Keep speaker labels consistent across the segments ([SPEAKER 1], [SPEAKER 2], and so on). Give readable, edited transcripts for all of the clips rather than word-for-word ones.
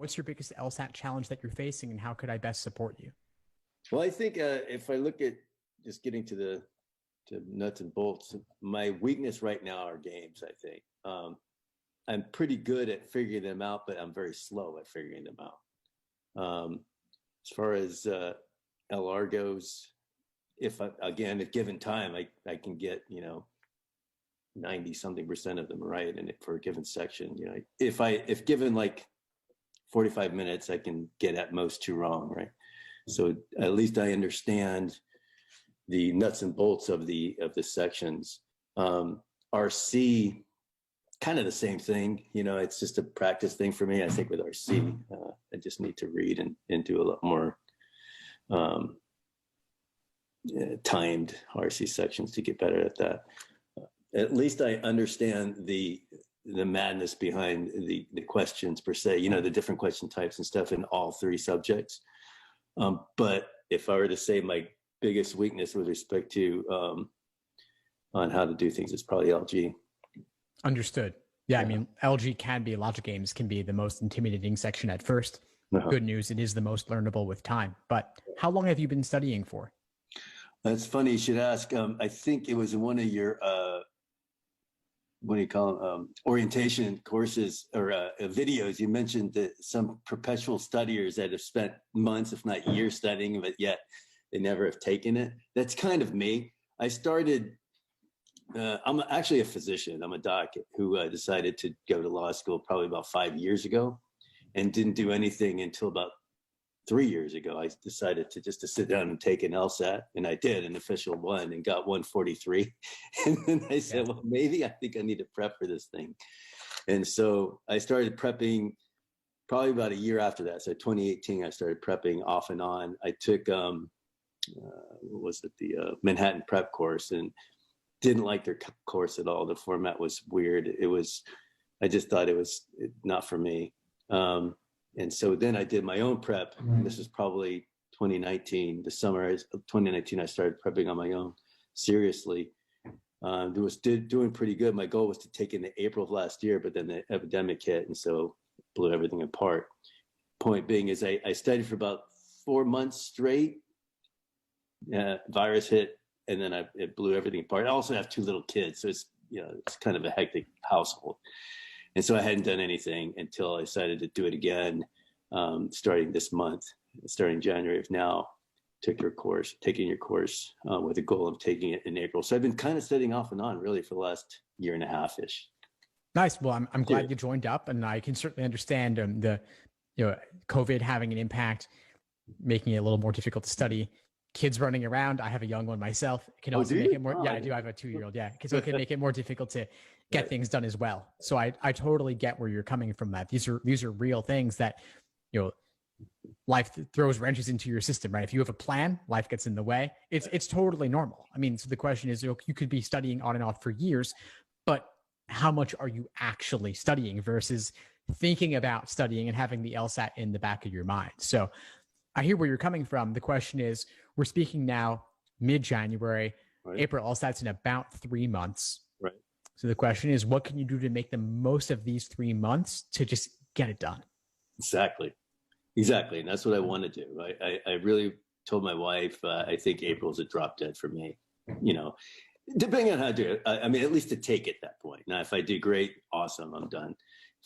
[SPEAKER 1] What's your biggest LSAT challenge that you're facing, and how could I best support you?
[SPEAKER 2] Well, I think if I look at just getting to the nuts and bolts, my weakness right now are games. I think I'm pretty good at figuring them out, but I'm very slow at figuring them out. As far as LR goes, again, at given time, I can get 90 something percent of them right, and for a given section, if given like 45 minutes, I can get at most two wrong, right? So at least I understand the nuts and bolts of the sections. RC, kind of the same thing. It's just a practice thing for me. I think with RC, I just need to read and do a lot more timed RC sections to get better at that. At least I understand the madness behind the questions per se, the different question types and stuff in all three subjects. But if I were to say my biggest weakness with respect to on how to do things, it's probably LG.
[SPEAKER 1] Understood. Yeah, I mean, LG logic games can be the most intimidating section at first. Good news, it is the most learnable with time. But how long have you been studying for?
[SPEAKER 2] That's funny you should ask. I think it was in one of your what do you call them, orientation courses or videos. You mentioned that some perpetual studiers that have spent months, if not years, studying, but yet they never have taken it. That's kind of me. I started. I'm actually a physician. I'm a doc who decided to go to law school probably about 5 years ago, and didn't do anything until about 3 years ago. I decided to sit down and take an LSAT, and I did an official one and got 143. And then I said, well, maybe I think I need to prep for this thing. And so I started prepping probably about a year after that. So 2018, I started prepping off and on. I took, the Manhattan prep course, and didn't like their course at all. The format was weird. I just thought it was not for me. And so then I did my own prep. And this was probably 2019, the summer of 2019, I started prepping on my own seriously. Doing pretty good. My goal was to take it in April of last year, but then the epidemic hit, and so blew everything apart. Point being is I studied for about 4 months straight. Virus hit, and then it blew everything apart. I also have 2 little kids, so it's kind of a hectic household. And so I hadn't done anything until I decided to do it again, starting this month, starting January of now. Taking your course with the goal of taking it in April. So I've been kind of studying off and on really for the last year and a half ish.
[SPEAKER 1] Nice. Well, I'm glad you joined up, and I can certainly understand the COVID having an impact, making it a little more difficult to study. Kids running around. I have a young one myself. It can also make it more. I do. I have a 2-year-old. Yeah. So it can make it more difficult to get things done as well. So I totally get where you're coming from. That these are real things that, life throws wrenches into your system, right? If you have a plan, life gets in the way. It's totally normal. I mean, so the question is, you could be studying on and off for years, but how much are you actually studying versus thinking about studying and having the LSAT in the back of your mind? So I hear where you're coming from. The question is, we're speaking now mid-January, right. April LSAT's in about 3 months.
[SPEAKER 2] Right.
[SPEAKER 1] So the question is, what can you do to make the most of these 3 months to just get it done?
[SPEAKER 2] Exactly. And that's what I want to do. I really told my wife, I think April's a drop dead for me, depending on how I do it. I mean, at least to take it that point. Now, if I do great, awesome, I'm done.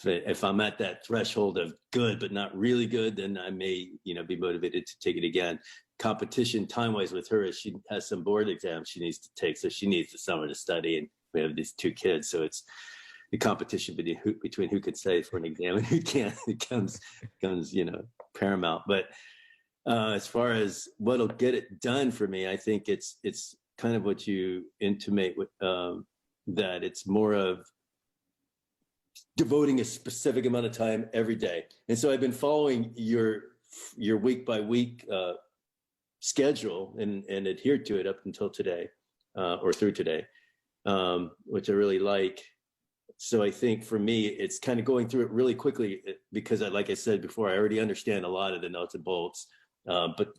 [SPEAKER 2] If I'm at that threshold of good, but not really good, then I may, be motivated to take it again. Competition time-wise with her is she has some board exams she needs to take. So she needs the summer to study, and we have these 2 kids. So it's the competition between who could study for an exam and who can't. It comes paramount. But as far as what'll get it done for me, I think it's kind of what you intimate with, that it's more of devoting a specific amount of time every day. And so I've been following your week by week schedule and adhered to it up until today, or through today, which I really like. So I think for me, it's kind of going through it really quickly because like I said before, I already understand a lot of the nuts and bolts. But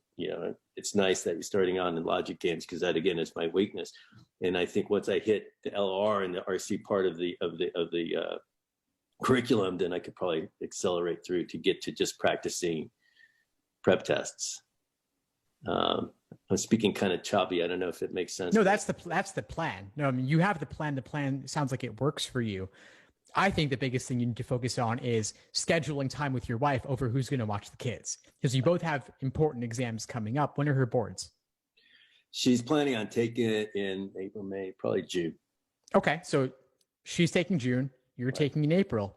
[SPEAKER 2] it's nice that you're starting on in logic games, because that again is my weakness. And I think once I hit the LR and the RC part of the curriculum, then I could probably accelerate through to get to just practicing prep tests. I'm speaking kind of choppy. I don't know if it makes sense.
[SPEAKER 1] No, that's the plan. No, I mean, you have the plan. The plan sounds like it works for you. I think the biggest thing you need to focus on is scheduling time with your wife over who's going to watch the kids, because you both have important exams coming up. When are her boards?
[SPEAKER 2] She's planning on taking it in April, May, probably June.
[SPEAKER 1] Okay, so she's taking June. You're taking in April.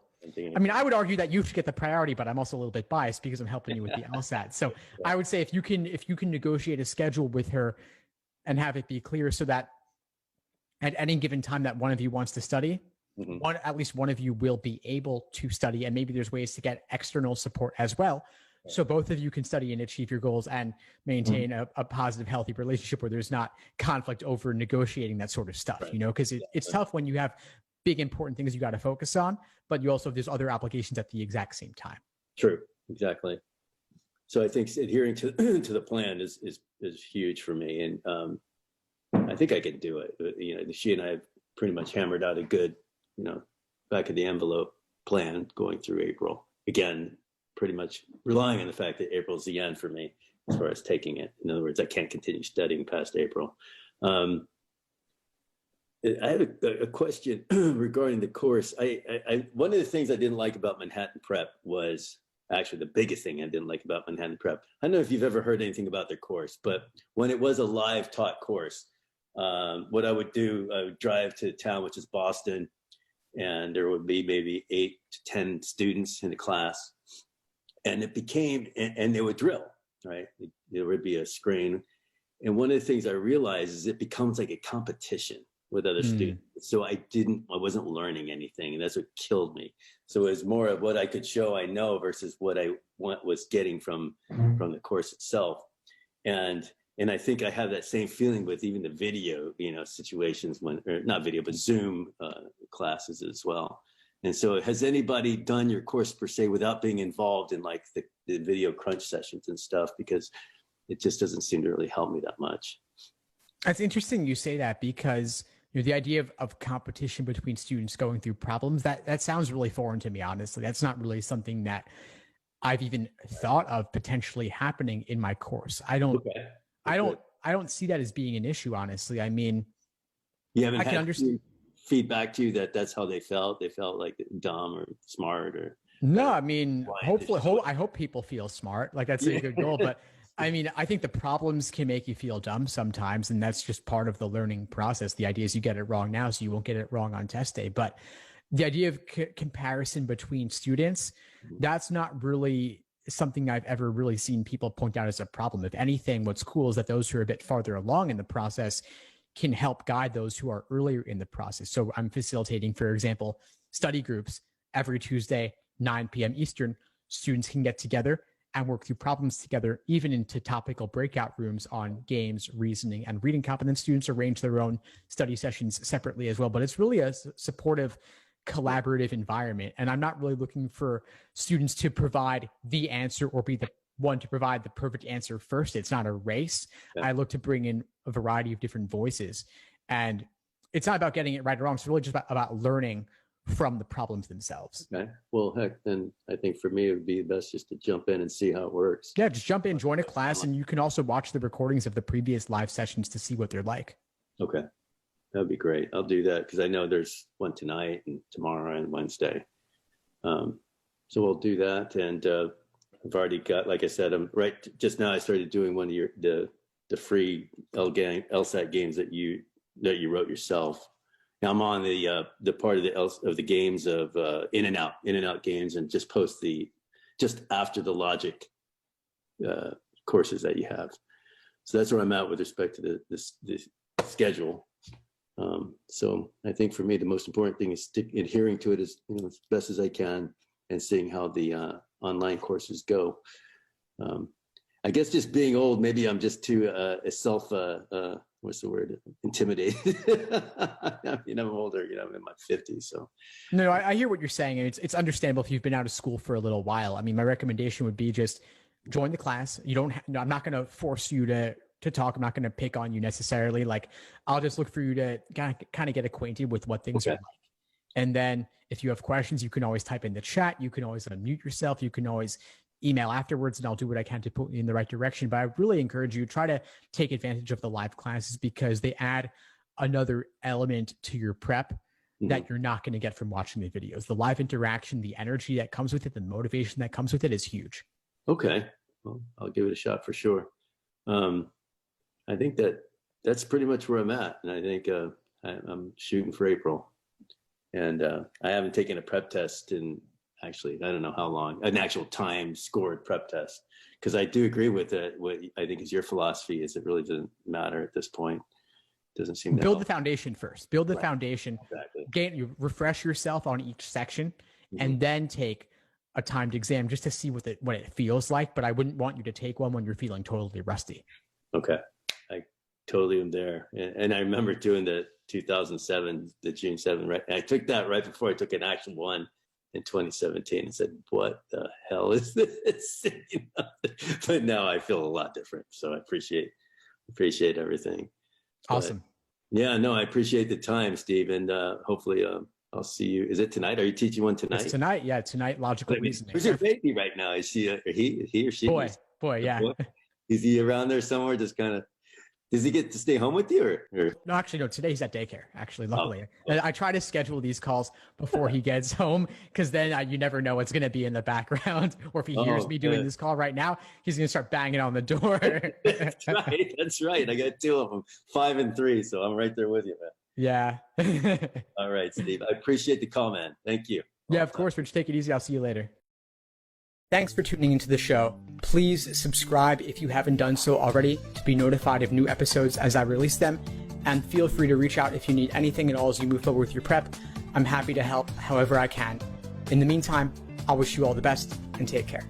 [SPEAKER 1] I mean, I would argue that you should get the priority, but I'm also a little bit biased because I'm helping you with the LSAT. So I would say if you can negotiate a schedule with her and have it be clear so that at any given time that one of you wants to study, at least one of you will be able to study, and maybe there's ways to get external support as well. So both of you can study and achieve your goals and maintain a positive, healthy relationship where there's not conflict over negotiating that sort of stuff, you know, because it's tough when you have big, important things you got to focus on, but you also have these other obligations at the exact same time.
[SPEAKER 2] True. Exactly. So I think adhering to the plan is huge for me. And I think I can do it. You know, she and I have pretty much hammered out a good, you know, back of the envelope plan going through April. Again, pretty much relying on the fact that April's the end for me as far as taking it. In other words, I can't continue studying past April. I have a question regarding the course. I one of the things I didn't like about Manhattan Prep was actually the biggest thing I didn't like about Manhattan Prep. I don't know if you've ever heard anything about their course, but when it was a live taught course, what I would do, I would drive to town, which is Boston, and there would be maybe 8 to 10 students in the class, and it became, and they would drill, right? There would be a screen. And one of the things I realized is it becomes like a competition with other students. So I wasn't learning anything, and that's what killed me. So it was more of what I could show I know versus what I was getting from the course itself. And I think I have that same feeling with even the video, you know, situations when, or not video, but Zoom classes as well. And so has anybody done your course per se without being involved in like the video crunch sessions and stuff? Because it just doesn't seem to really help me that much.
[SPEAKER 1] It's interesting you say that, because you know, the idea of competition between students going through problems, that sounds really foreign to me, honestly. That's not really something that I've even thought of potentially happening in my course. I don't see that as being an issue, honestly. I mean,
[SPEAKER 2] you haven't had feedback to you that that's how they felt. They felt like dumb or smart or
[SPEAKER 1] no. I mean, I hope people feel smart. Like that's a good goal, but I mean, I think the problems can make you feel dumb sometimes, and that's just part of the learning process. The idea is you get it wrong now, so you won't get it wrong on test day. But the idea of comparison between students, that's not really something I've ever really seen people point out as a problem. If anything, what's cool is that those who are a bit farther along in the process can help guide those who are earlier in the process. So I'm facilitating, for example, study groups every Tuesday, 9 p.m. Eastern. Students can get together and work through problems together, even into topical breakout rooms on games, reasoning, and reading competence. Students arrange their own study sessions separately as well, but it's really a supportive, collaborative environment. And I'm not really looking for students to provide the answer or be the one to provide the perfect answer first. It's not a race. Yeah. I look to bring in a variety of different voices, and it's not about getting it right or wrong. It's really just about learning from the problems themselves.
[SPEAKER 2] Okay. Well, heck, then I think for me, it would be best just to jump in and see how it works.
[SPEAKER 1] Yeah, just jump in, join a class, and you can also watch the recordings of the previous live sessions to see what they're like.
[SPEAKER 2] Okay. That'd be great. I'll do that because I know there's one tonight and tomorrow and Wednesday. So we'll do that. And I've already got, like I said, I'm right just now. I started doing one of the free LSAT games that you wrote yourself. Now I'm on the part of the games of in and out games, and just post just after the logic courses that you have. So that's where I'm at with respect to the schedule. So I think for me, the most important thing is adhering to it as best as I can, and seeing how the online courses go. I guess just being old, maybe I'm just too what's the word? Intimidated. I'm older, I'm in my 50s. So
[SPEAKER 1] no, I hear what you're saying. And it's understandable if you've been out of school for a little while. I mean, my recommendation would be just join the class. I'm not going to force you to talk. I'm not going to pick on you necessarily. Like, I'll just look for you to kind of get acquainted with what things are like. And then if you have questions, you can always type in the chat. You can always unmute yourself. You can always email afterwards, and I'll do what I can to put you in the right direction. But I really encourage you, try to take advantage of the live classes because they add another element to your prep that you're not going to get from watching the videos. The live interaction, the energy that comes with it, the motivation that comes with it is huge.
[SPEAKER 2] Okay. Well, I'll give it a shot for sure. I think that's pretty much where I'm at. And I think I'm shooting for April. And I haven't taken a prep test in actually, I don't know how long, an actual time scored prep test. Because I do agree with it. What I think is your philosophy is it really doesn't matter at this point. Doesn't seem to
[SPEAKER 1] build
[SPEAKER 2] help.
[SPEAKER 1] The foundation first. Build the foundation.
[SPEAKER 2] Exactly.
[SPEAKER 1] You refresh yourself on each section, and then take a timed exam just to see what it feels like. But I wouldn't want you to take one when you're feeling totally rusty.
[SPEAKER 2] Okay, I totally am there. And I remember doing the 2007, the June 7, right? And I took that right before I took an actual one in 2017 and said, what the hell is this? But now I feel a lot different. So I appreciate everything.
[SPEAKER 1] Awesome.
[SPEAKER 2] But, yeah, no, I appreciate the time, Steve. And hopefully I'll see you. Is it tonight? Are you teaching one tonight?
[SPEAKER 1] It's tonight. Yeah, tonight. Logical reasoning.
[SPEAKER 2] Who's your baby right now? Is she, he or she?
[SPEAKER 1] Boy, yeah.
[SPEAKER 2] Boy? Is he around there somewhere? Just kind of, does he get to stay home with you or?
[SPEAKER 1] No, actually, no. Today he's at daycare. Actually, luckily, I try to schedule these calls before he gets home because then you never know what's going to be in the background. Or if he hears me doing this call right now, he's going to start banging on the door.
[SPEAKER 2] That's right. That's right. I got 2 of them, 5 and 3. So I'm right there with you, man.
[SPEAKER 1] Yeah.
[SPEAKER 2] All right, Steve. I appreciate the call, man. Thank you.
[SPEAKER 1] Yeah, of course, Rich. Take it easy. I'll see you later. Thanks for tuning into the show. Please subscribe if you haven't done so already to be notified of new episodes as I release them. And feel free to reach out if you need anything at all as you move forward with your prep. I'm happy to help however I can. In the meantime, I'll wish you all the best and take care.